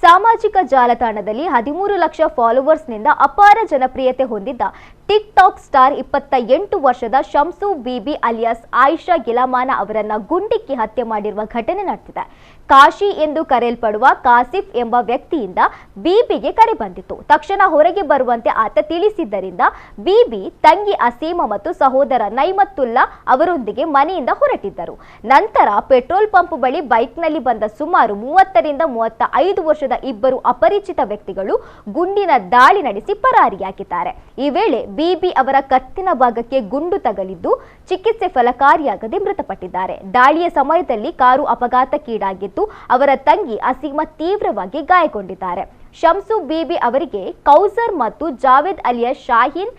ಸಾಮಾಜಿಕ ಜಾಲತಾಣದಲ್ಲಿ 13 ಲಕ್ಷ ಫಾಲೋವರ್ಸ್ನಿಂದ ಅಪಾರ ಜನಪ್ರಿಯತೆ ಹೊಂದಿದ್ದ ಟಿಕ್ ಟಾಕ್ ಸ್ಟಾರ್ 28 ವರ್ಷದ ಶಂಸು ಬೀಬಿ ಅಲಿಯಾಸ್ ಆಯಿಷಾ ಗಿಲಾಮಾನ ಅವರನ್ನ ಗುಂಡಿಕ್ಕಿ ಹತ್ಯೆ ಮಾಡಿರುವ ಘಟನೆ ನಡೆದಿದೆ. ಕಾಶಿ ಎಂದು ಕರೆಯಲ್ಪಡುವ ಕಾಸಿಫ್ ಎಂಬ ವ್ಯಕ್ತಿಯಿಂದ ಬೀಬಿಗೆ ಕರೆ ಬಂದಿತ್ತು. ತಕ್ಷಣ ಹೊರಗೆ ಬರುವಂತೆ ಆತ ತಿಳಿಸಿದ್ದರಿಂದ ಬೀಬಿ ತಂಗಿ ಅಸೀಮಾ ಮತ್ತು ಸಹೋದರ ನೈಮತ್ತುಲ್ಲಾ ಅವರೊಂದಿಗೆ ಮನೆಯಿಂದ ಹೊರಟಿದ್ದರು. ನಂತರ ಪೆಟ್ರೋಲ್ ಪಂಪ್ ಬಳಿ ಬೈಕ್ನಲ್ಲಿ ಬಂದ ಸುಮಾರು 30 ರಿಂದ 35 ವರ್ಷದ ಇಬ್ಬರು ಅಪರಿಚಿತ ವ್ಯಕ್ತಿಗಳು ಗುಂಡಿನ ದಾಳಿ ನಡೆಸಿ ಪರಾರಿಯಾಗಿದ್ದಾರೆ. ಈ ವೇಳೆ ಬೀಬಿ ಅವರ ಕತ್ತಿನ ಭಾಗಕ್ಕೆ ಗುಂಡು ತಗಲಿದ್ದು ಚಿಕಿತ್ಸೆ ಫಲಕಾರಿಯಾಗದೆ ಮೃತಪಟ್ಟಿದ್ದಾರೆ. ದಾಳಿಯ ಸಮಯದಲ್ಲಿ ಕಾರು ಅಪಘಾತಕ್ಕೀಡಾಗಿದ್ದು ಅವರ ತಂಗಿ ಅಸೀಮಾ ತೀವ್ರವಾಗಿ ಗಾಯಗೊಂಡಿದ್ದಾರೆ. ಶಂಸು ಬೀಬಿ ಅವರಿಗೆ ಕೌಸರ್ ಮತ್ತು ಜಾವೇದ್ ಅಲಿಯಾಸ್ ಶಾಹೀನ್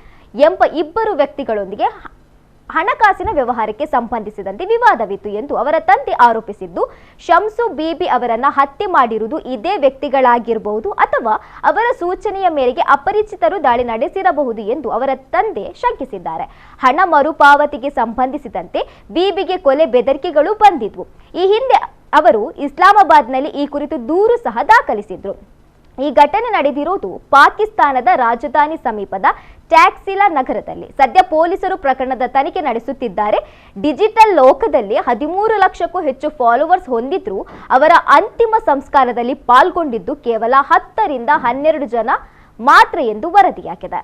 ಎಂಬ ಇಬ್ಬರು ವ್ಯಕ್ತಿಗಳೊಂದಿಗೆ ಹಣಕಾಸಿನ ವ್ಯವಹಾರಕ್ಕೆ ಸಂಬಂಧಿಸಿದಂತೆ ವಿವಾದವಿತ್ತು ಎಂದು ಅವರ ತಂದೆ ಆರೋಪಿಸಿದ್ದು, ಶಂಸು ಬೀಬಿ ಅವರನ್ನ ಹತ್ಯೆ ಮಾಡಿರುವುದು ಇದೇ ವ್ಯಕ್ತಿಗಳಾಗಿರಬಹುದು ಅಥವಾ ಅವರ ಸೂಚನೆಯ ಮೇರೆಗೆ ಅಪರಿಚಿತರು ದಾಳಿ ನಡೆಸಿರಬಹುದು ಎಂದು ಅವರ ತಂದೆ ಶಂಕಿಸಿದ್ದಾರೆ. ಹಣ ಮರುಪಾವತಿಗೆ ಸಂಬಂಧಿಸಿದಂತೆ ಬೀಬಿಗೆ ಕೊಲೆ ಬೆದರಿಕೆಗಳು ಬಂದಿದ್ವು. ಈ ಹಿಂದೆ ಅವರು ಇಸ್ಲಾಮಾಬಾದ್ನಲ್ಲಿ ಈ ಕುರಿತು ದೂರು ಸಹ ದಾಖಲಿಸಿದ್ರು. ಈ ಘಟನೆ ನಡೆದಿರುವುದು ಪಾಕಿಸ್ತಾನದ ರಾಜಧಾನಿ ಸಮೀಪದ ಟ್ಯಾಕ್ಸಿಲಾ ನಗರದಲ್ಲಿ. ಸದ್ಯ ಪೊಲೀಸರು ಪ್ರಕರಣದ ತನಿಖೆ ನಡೆಸುತ್ತಿದ್ದಾರೆ. ಡಿಜಿಟಲ್ ಲೋಕದಲ್ಲಿ 13 ಲಕ್ಷಕ್ಕೂ ಹೆಚ್ಚು ಫಾಲೋವರ್ಸ್ ಹೊಂದಿದ್ರು ಅವರ ಅಂತಿಮ ಸಂಸ್ಕಾರದಲ್ಲಿ ಪಾಲ್ಗೊಂಡಿದ್ದು ಕೇವಲ 10 ರಿಂದ 12 ಜನ ಮಾತ್ರ ಎಂದು ವರದಿಯಾಗಿದೆ.